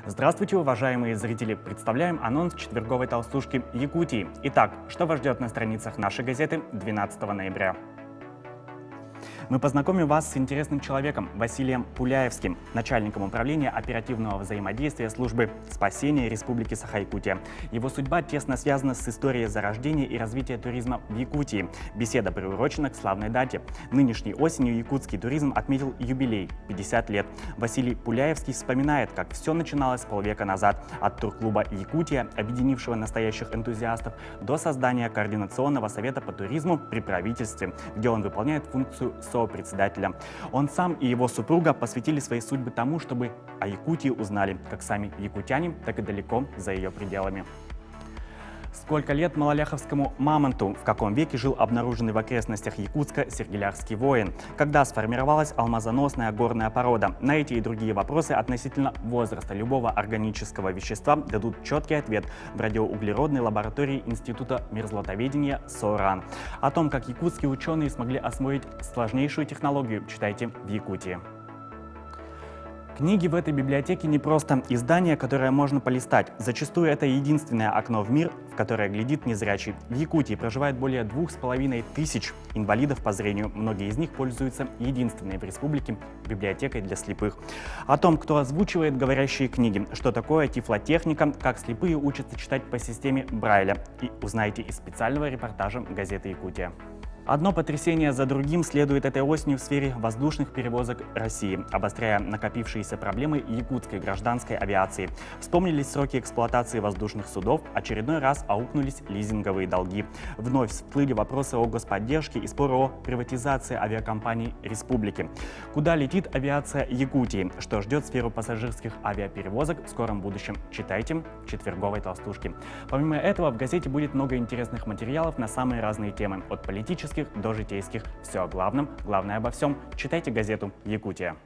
Здравствуйте, уважаемые зрители! Представляем анонс четверговой толстушки Якутии. Итак, что вас ждет на страницах нашей газеты 12 ноября? Мы познакомим вас с интересным человеком Василием Пуляевским, начальником управления оперативного взаимодействия службы спасения Республики Саха-Якутия. Его судьба тесно связана с историей зарождения и развития туризма в Якутии. Беседа приурочена к славной дате. Нынешней осенью якутский туризм отметил юбилей – 50 лет. Василий Пуляевский вспоминает, как все начиналось полвека назад. От турклуба «Якутия», объединившего настоящих энтузиастов, до создания Координационного совета по туризму при правительстве, где он выполняет функцию председателя. Он сам и его супруга посвятили свои судьбы тому, чтобы о Якутии узнали как сами якутяне, так и далеко за ее пределами. Сколько лет малоляховскому мамонту? В каком веке жил обнаруженный в окрестностях Якутска сергелярский воин? Когда сформировалась алмазоносная горная порода? На эти и другие вопросы относительно возраста любого органического вещества дадут четкий ответ в радиоуглеродной лаборатории Института мерзлотоведения СОРАН. О том, как якутские ученые смогли освоить сложнейшую технологию, читайте в Якутии. Книги в этой библиотеке не просто издание, которое можно полистать. Зачастую это единственное окно в мир, в которое глядит незрячий. В Якутии проживает более 2500 инвалидов по зрению. Многие из них пользуются единственной в республике библиотекой для слепых. О том, кто озвучивает говорящие книги, что такое тифлотехника, как слепые учатся читать по системе Брайля, и узнаете из специального репортажа газеты «Якутия». Одно потрясение за другим следует этой осенью в сфере воздушных перевозок России, обостряя накопившиеся проблемы якутской гражданской авиации. Вспомнились сроки эксплуатации воздушных судов, очередной раз аукнулись лизинговые долги. Вновь всплыли вопросы о господдержке и споры о приватизации авиакомпаний республики. Куда летит авиация Якутии? Что ждет сферу пассажирских авиаперевозок в скором будущем? Читайте в четверговой толстушке. Помимо этого, в газете будет много интересных материалов на самые разные темы, от политических до житейских. Все о главном, главное обо всем. Читайте газету «Якутия».